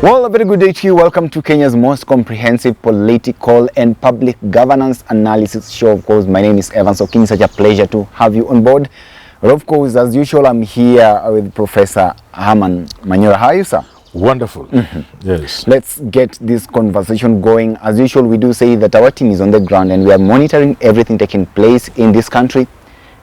Well, a very good day to you. Welcome to Kenya's most comprehensive political and public governance analysis show. Of course, my name is Evan Sokin. Such a pleasure to have you on board. But of course, as usual, I'm here with Professor Herman Manyora. How are you, sir? Wonderful. Yes. Let's get this conversation going. As usual, we do say that our team is on the ground and we are monitoring everything taking place in this country.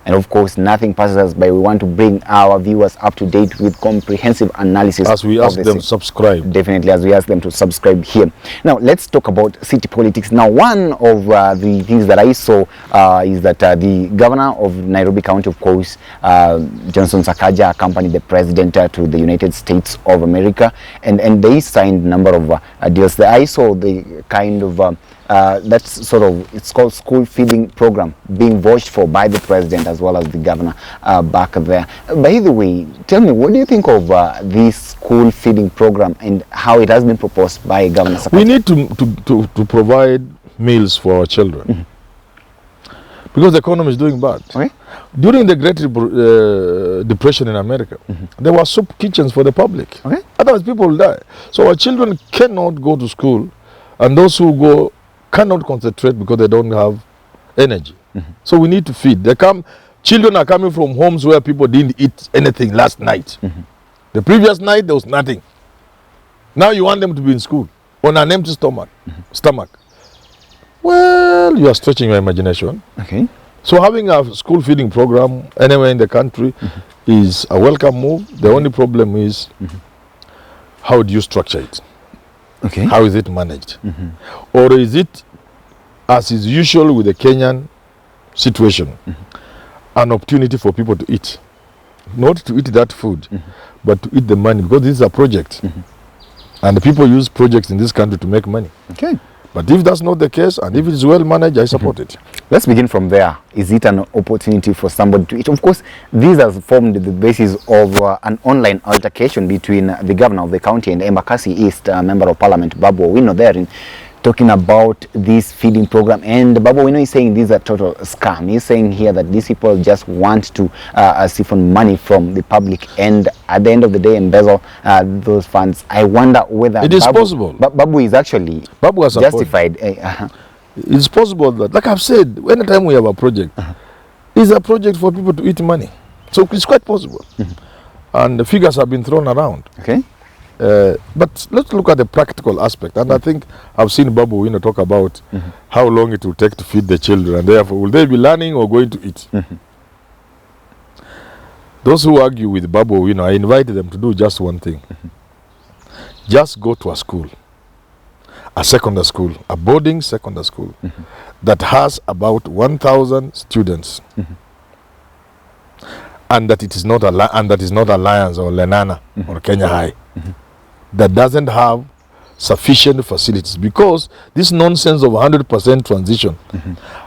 And of course, nothing passes us by. We want to bring our viewers up to date with comprehensive analysis. As we ask them to subscribe. Definitely, as we ask them to subscribe here. Now, let's talk about city politics. Now, one of the things that I saw is that the governor of Nairobi County, of course, Johnson Sakaja, accompanied the president to the United States of America. And they signed a number of deals. I saw the kind of that's sort of, it's called school feeding program being vouched for by the president as well as the governor back there. By the way, tell me, what do you think of this school feeding program and how it has been proposed by Governor Sakaja? We need to provide meals for our children because the economy is doing bad. Okay. During the Great Depression in America, there were soup kitchens for the public. Okay. Otherwise, people will die. So our children cannot go to school, and those who go cannot concentrate because they don't have energy. So we need to feed. Children are coming from homes where people didn't eat anything last night. The previous night there was nothing. Now you want them to be in school on an empty stomach. Well, you are stretching your imagination. Okay. So having a school feeding program anywhere in the country is a welcome move. The only problem is how do you structure it? Okay. How is it managed? Or is it, as is usual with the Kenyan situation, an opportunity for people to eat? Not to eat that food, but to eat the money, because this is a project. And people use projects in this country to make money. Okay. But if that's not the case, and if it's well managed, I support it. Let's begin from there. Is it an opportunity for somebody to eat? Of course, this has formed the basis of an online altercation between the governor of the county and Embakasi East, Member of Parliament, Babu Owino, there in talking about this feeding program. And Babu Owino is saying this is a total scam. He's saying here that these people just want to siphon money from the public and at the end of the day embezzle those funds. I wonder whether it is possible. Babu is actually justified. It's possible that, like I've said, anytime we have a project, it's a project for people to eat money. So it's quite possible. And the figures have been thrown around. Okay. But let's look at the practical aspect. And I think I've seen Babu Owino talk about how long it will take to feed the children. And therefore, will they be learning or going to eat? Those who argue with Babu Owino, I invite them to do just one thing. Just go to a school, a secondary school, a boarding secondary school that has about 1,000 students. And that it is not Alliance or Lenana or Kenya High. That doesn't have sufficient facilities, because this nonsense of 100% transition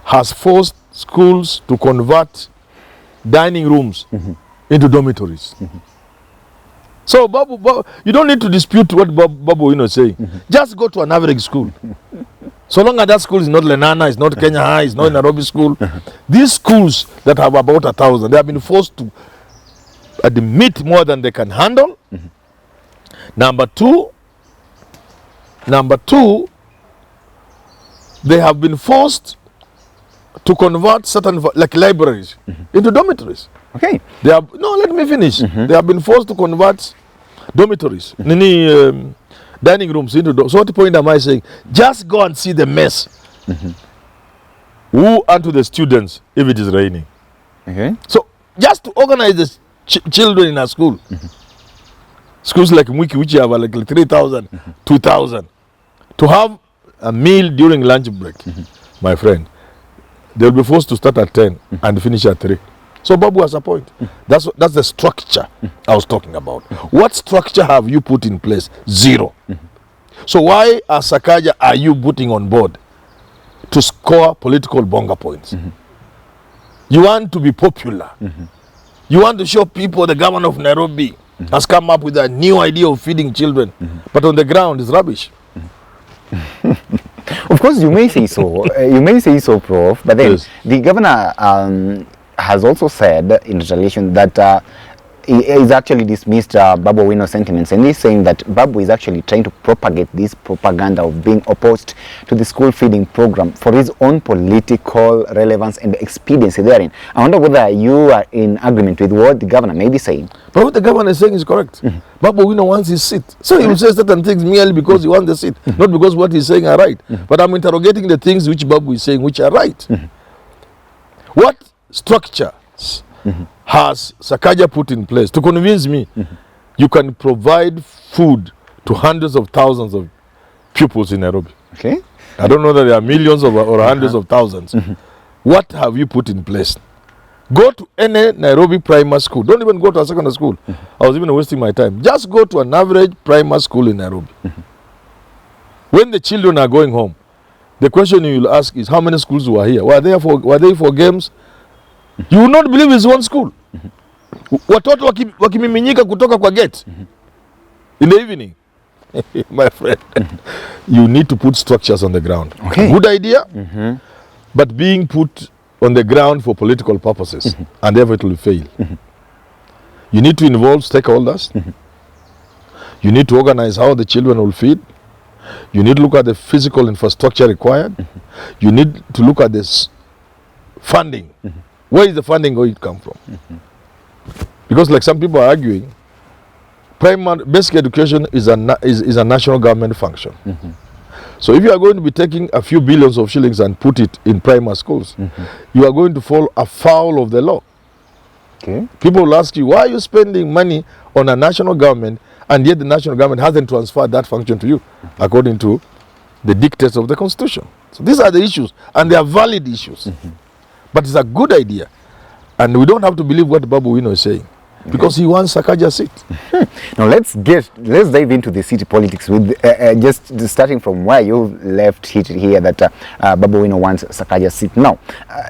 has forced schools to convert dining rooms into dormitories. So you don't need to dispute what Babu Owino is saying. Just go to an average school. So long as that school is not Lenana, it's not Kenya High, it's not Nairobi school. These schools that have about 1,000, they have been forced to admit more than they can handle. Number two, they have been forced to convert certain, like libraries, into dormitories. Okay. Let me finish. They have been forced to convert dormitories, dining rooms into dormitories. So what point am I saying? Just go and see the mess. Who unto the students if it is raining? Okay. So just to organize the children in a school, schools like Mwiki, which have like 3,000, 2,000, to have a meal during lunch break, my friend, they'll be forced to start at 10 and finish at 3. So Babu has a point. That's the structure I was talking about. What structure have you put in place? Zero. So why, as Sakaja, are you putting on board to score political bonga points? You want to be popular. You want to show people the governor of Nairobi has come up with a new idea of feeding children. But on the ground, it's rubbish. Of course, you may say so. Prof. But then the governor has also said in retaliation that he's actually dismissed Babu Owino sentiments, and he's saying that Babu is actually trying to propagate this propaganda of being opposed to the school feeding program for his own political relevance and expediency therein. I wonder whether you are in agreement with what the governor may be saying. But what the governor is saying is correct. Babu Owino wants his seat. So he will say certain things merely because he wants the seat, not because what he's saying are right. But I'm interrogating the things which Babu is saying which are right. What structures has Sakaja put in place to convince me you can provide food to hundreds of thousands of pupils in Nairobi? Okay. I don't know that there are millions or hundreds of thousands. What have you put in place? Go to any Nairobi primary school. Don't even go to a secondary school. I was even wasting my time. Just go to an average primary school in Nairobi. When the children are going home, the question you will ask is, how many schools were here? Were they for games? You will not believe it's one school. Watoto wakimiminyika kutoka kwa gate in the evening. My friend, you need to put structures on the ground. Okay. Good idea, but being put on the ground for political purposes, and therefore it will fail. You need to involve stakeholders. You need to organize how the children will feed. You need to look at the physical infrastructure required. You need to look at this funding. Where is the funding going to come from? Because like some people are arguing, primary basic education is a national government function. So if you are going to be taking a few billions of shillings and put it in primary schools, you are going to fall afoul of the law. Okay. People will ask you, why are you spending money on a national government and yet the national government hasn't transferred that function to you according to the dictates of the constitution? So these are the issues, and they are valid issues. But it's a good idea, and we don't have to believe what Babu Owino is saying, because he wants Sakaja's seat. Now let's dive into the city politics with just starting from where you left it here, that Babu Owino wants Sakaja's seat. Now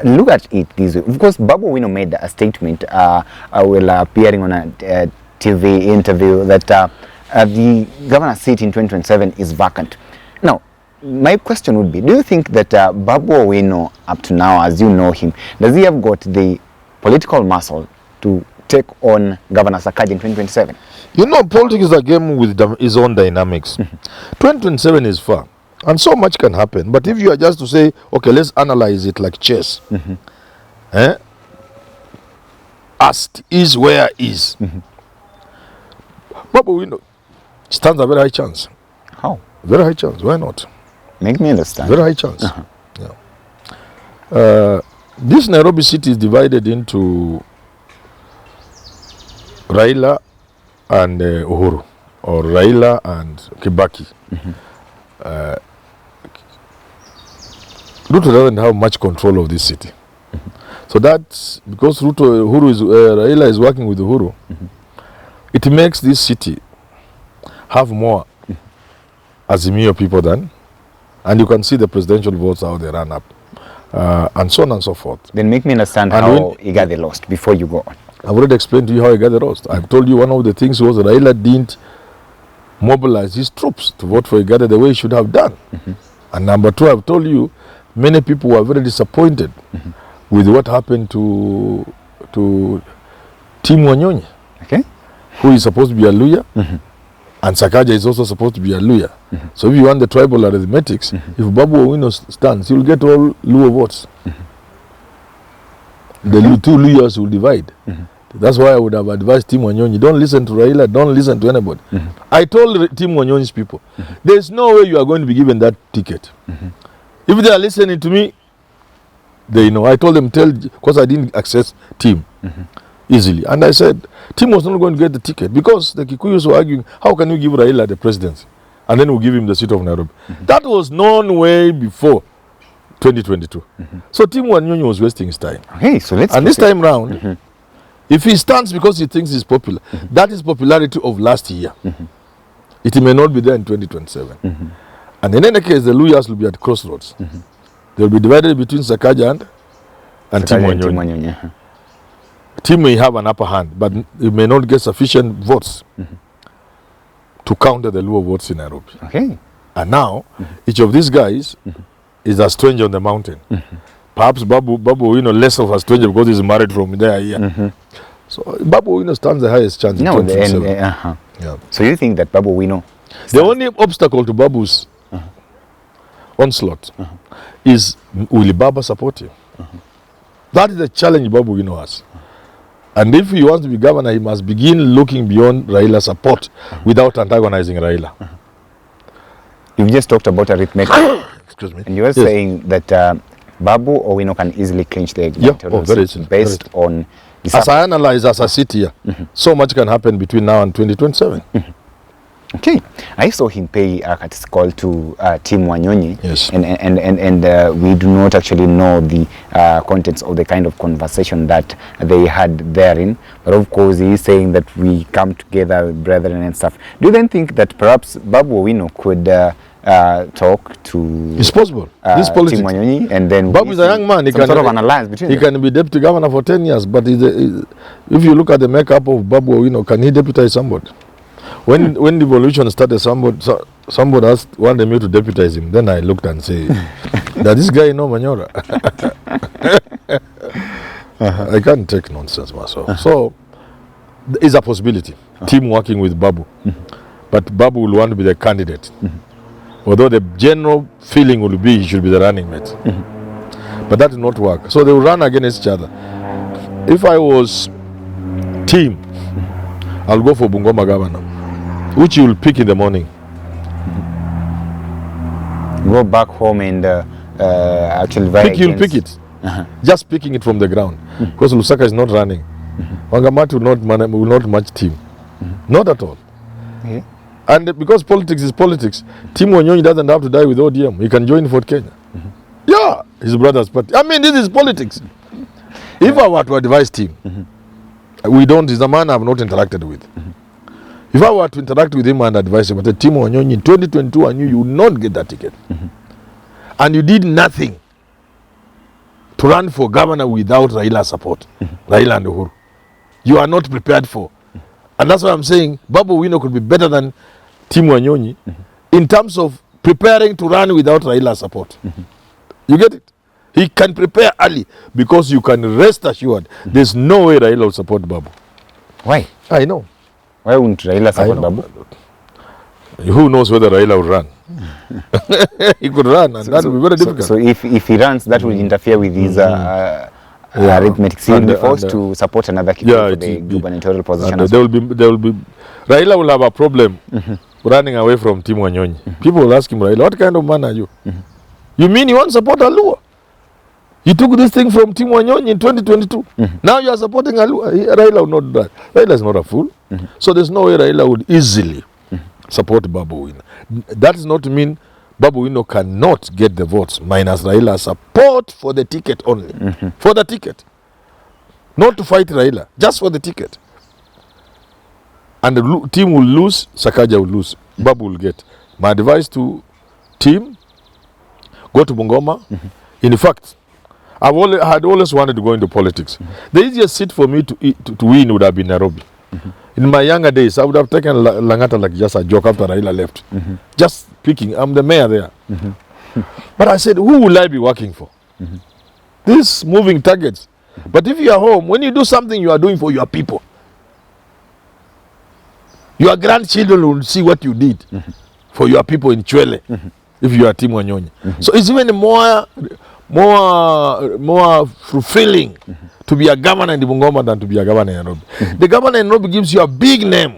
look at it this way. Of course, Babu Owino made a statement while appearing on a TV interview that the governor's seat in 2027 is vacant. Now, my question would be, do you think that Babu Owino, up to now, as you know him, does he have got the political muscle to take on Governor Sakaja in 2027? You know, politics is a game with its own dynamics. 2027 is far, and so much can happen. But if you are just to say, okay, let's analyze it like chess. Asked is where is. Babu Owino stands a very high chance. How? Very high chance. Why not? Make me understand. Very high chance. This Nairobi city is divided into Raila and Uhuru, or Raila and Kibaki. Ruto doesn't have much control of this city. So that's because Raila is working with Uhuru. It makes this city have more Azimio people than, and you can see the presidential votes, how they ran up, and so on and so forth. Then make me understand how Rigathi lost before you go on. I've already explained to you how Rigathi lost. I've told you one of the things was Raila didn't mobilize his troops to vote for Rigathi the way he should have done. And number two, I've told you many people were very disappointed with what happened to Tim Wanyonyi, who is supposed to be a Luya, and Sakaja is also supposed to be a Luya. So if you want the tribal arithmetics, if Babu Owino stands, he will get all Luo votes. The two Luyas will divide. That's why I would have advised Tim Wanyonyi, don't listen to Raila, don't listen to anybody. I told Tim Wanyonyi's people, there's no way you are going to be given that ticket. If they are listening to me, they know. I told them, because I didn't access Tim easily. And I said, Tim was not going to get the ticket because the Kikuyus were arguing, how can you give Raila the presidency? And then we'll give him the seat of Nairobi. That was known way before 2022. So Tim Wanyonyi was wasting his time. Okay, so let's. And this time round, if he stands because he thinks he's popular, that is popularity of last year. It may not be there in 2027. And in any case, the Luyas will be at crossroads. They will be divided between Sakaja and Tim Wanyonyi. Tim may have an upper hand, but he may not get sufficient votes to counter the Luo votes in Nairobi. Okay. And now, each of these guys is a stranger on the mountain. Perhaps Babu Owino less of a stranger because he's married from there here. So Babu Owino stands the highest chance. No, in 2027. yeah. So you think that Babu Owino... The only obstacle to Babu's onslaught is, will Baba support him? That is the challenge Babu Owino has. And if he wants to be governor, he must begin looking beyond Raila's support without antagonizing Raila. You've just talked about arithmetic. Excuse me. And you were saying that Babu Owino can easily clinch the gubernatorial seat based on... As I analyze, as I sit here, so much can happen between now and 2027. Okay, I saw him pay a courtesy call to Tim Wanyonyi, yes, and we do not actually know the contents of the kind of conversation that they had therein. But of course, he is saying that we come together, brethren and stuff. Do you then think that perhaps Babu Owino could talk to? It's possible. This politics. Tim Wanyonyi, and then Babu is a young man. He can, sort of an alliance between he them. can be deputy governor for 10 years. But if you look at the makeup of Babu Owino, can he deputize somebody? When devolution started, somebody asked, wanted me to deputize him. Then I looked and said, that this guy know Manyora. I can't take nonsense myself. So it's a possibility. Team working with Babu. But Babu will want to be the candidate. Although the general feeling will be he should be the running mate. But that will not work. So they will run against each other. If I was team, I'll go for Bungoma governor, which you will pick in the morning. Go back home and actually you'll pick it. Just picking it from the ground. Because Lusaka is not running. Wangamati will not match team. Not at all. Yeah. And because politics is politics, Tim Wanyonyi doesn't have to die with ODM. He can join Fort Kenya. Yeah, his brother's party. I mean, this is politics. If I were to advise Tim, he's a man I've not interacted with. If I were to interact with him and advise him, I said, Tim Wanyonyi, in 2022, I knew you would not get that ticket. And you did nothing to run for governor without Raila's support. Raila and Uhuru. You are not prepared for. And that's why I'm saying Babu Owino could be better than Tim Wanyonyi in terms of preparing to run without Raila's support. You get it? He can prepare early because you can rest assured there's no way Raila will support Babu. Why? I know. Why wouldn't Raila support Babu? Who knows whether Raila will run? He could run, and that will be very difficult. So if he runs, that will interfere with his arithmetic. He will be forced to support another candidate for the gubernatorial position. There will be. Raila will have a problem running away from Tim Wanyonyi. People will ask him, Raila, what kind of man are you? You mean you want to support Alua? You took this thing from Tim Wanyonyi in 2022. Now you are supporting Alua. Raila will not do that. Raila is not a fool. So there's no way Raila would easily support Babu Owino. That does not mean Babu Owino cannot get the votes minus Raila's support for the ticket only. For the ticket. Not to fight Raila, just for the ticket. And the team will lose, Sakaja will lose, Babu will get. My advice to team, go to Bungoma. In fact, I had always wanted to go into politics. The easiest seat for me to win would have been Nairobi. In my younger days, I would have taken Langata like just a joke after Raila left. Just picking, I'm the mayor there. But I said, who will I be working for? These moving targets. But if you are home, when you do something, you are doing for your people. Your grandchildren will see what you did for your people in Chwele, if you are Tim Wanyonyi. So it's even more fulfilling to be a governor in the Bungoma than to be a governor in Nairobi. The governor in Nairobi gives you a big name,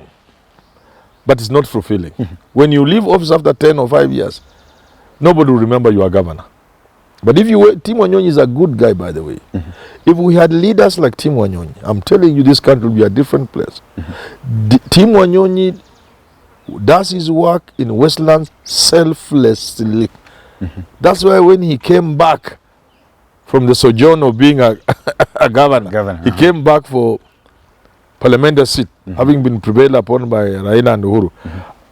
but it's not fulfilling. When you leave office after 10 or 5 years, nobody will remember you are governor. But if you were, Tim Wanyonyi is a good guy, by the way. If we had leaders like Tim Wanyonyi, I'm telling you, this country will be a different place. Tim Wanyonyi does his work in Westlands selflessly. That's why when he came back from the sojourn of being a governor, he came back for parliamentary seat, having been prevailed upon by Raila and Uhuru.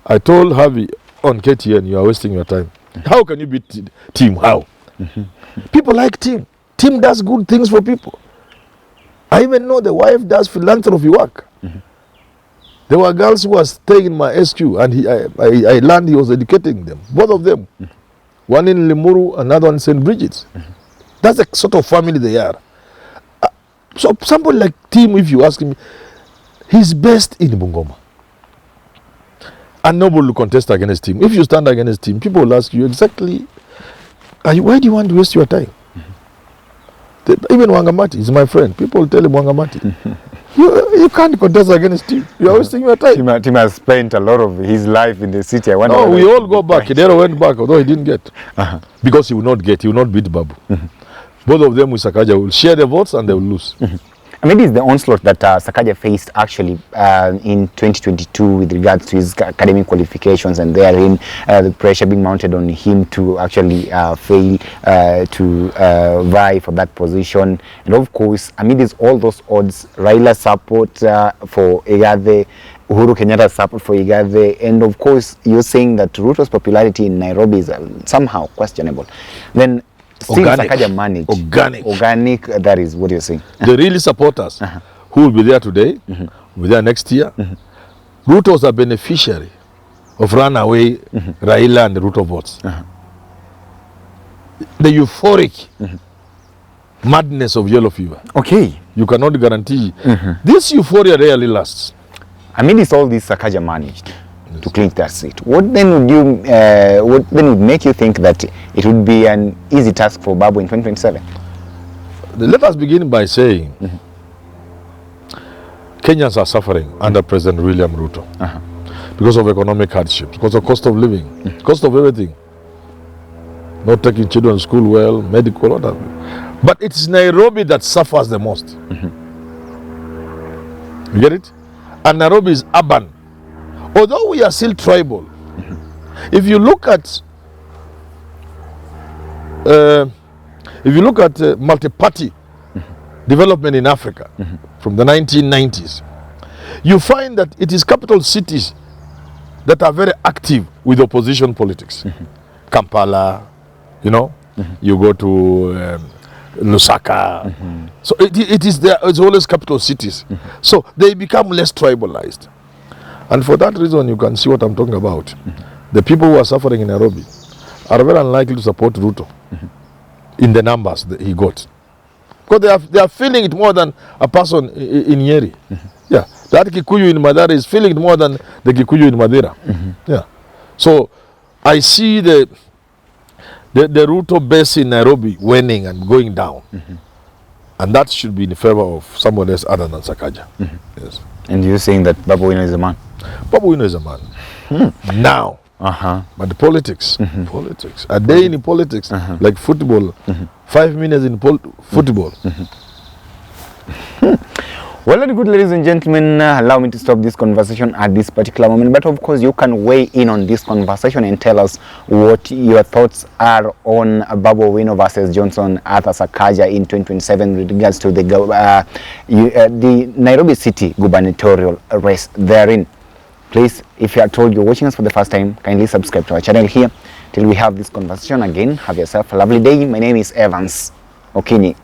I told Harvey on KTN, you are wasting your time. How can you beat Tim? How? People like Tim. Tim does good things for people. I even know the wife does philanthropy work. There were girls who were staying in my SQ, and I learned he was educating them, both of them. One in Limuru, another one in St. Bridget's. That's the sort of family they are. So somebody like Tim, if you ask him, he's best in Bungoma. And nobody will contest against him. If you stand against him, people will ask you exactly, why do you want to waste your time? Even Wangamati is my friend. People tell him Wangamati. You can't contest against him. You are wasting your time. Tim has spent a lot of his life in the city. I wonder. No, we all go back. Kidero went back, although he didn't get. Because he will not beat Babu. Both of them with Sakaja will share the votes and they will lose. I mean, it's the onslaught that Sakaja faced actually in 2022 with regards to his academic qualifications, and therein the pressure being mounted on him to actually fail to vie for that position. And of course, amidst all those odds, Raila support for Rigathi, Uhuru Kenyatta's support for Rigathi, and of course, you're saying that Ruto's popularity in Nairobi is somehow questionable. Then still Sakaja managed. Organic, that is what you're saying. The really supporters who will be there today, will be there next year. Ruto was a beneficiary of runaway Raila and the Ruto votes. The euphoric madness of yellow fever. Okay. You cannot guarantee. This euphoria rarely lasts. I mean, it's all this Sakaja managed to clinch that seat. What then would make you think that it would be an easy task for Babu in 2027? Let us begin by saying Kenyans are suffering under President William Ruto because of economic hardship, because of cost of living, cost of everything. Not taking children to school well, medical, all that. But it's Nairobi that suffers the most. You get it? And Nairobi is urban. Although we are still tribal, if you look at multi-party development in Africa from the 1990s, you find that it is capital cities that are very active with opposition politics. Kampala, you know, you go to Lusaka. So it is there. It's always capital cities. So they become less tribalized. And for that reason, you can see what I'm talking about. The people who are suffering in Nairobi are very unlikely to support Ruto in the numbers that he got. Because they are feeling it more than a person in Nyeri. Yeah, that Kikuyu in Madara is feeling it more than the Kikuyu in Madera. Yeah. So I see the Ruto base in Nairobi waning and going down. And that should be in favor of someone else other than Sakaja. Yes. And you're saying that Babu Owino is a man? Babu Owino is a man. Now. But the politics, a day in politics, like football, 5 minutes in football. Well, very good, ladies and gentlemen, allow me to stop this conversation at this particular moment. But of course, you can weigh in on this conversation and tell us what your thoughts are on Babu Owino versus Johnson Arthur Sakaja in 2027 with regards to the Nairobi City gubernatorial race therein. Please, if you are told you're watching us for the first time, kindly subscribe to our channel here till we have this conversation again. Have yourself a lovely day. My name is Evans Okini.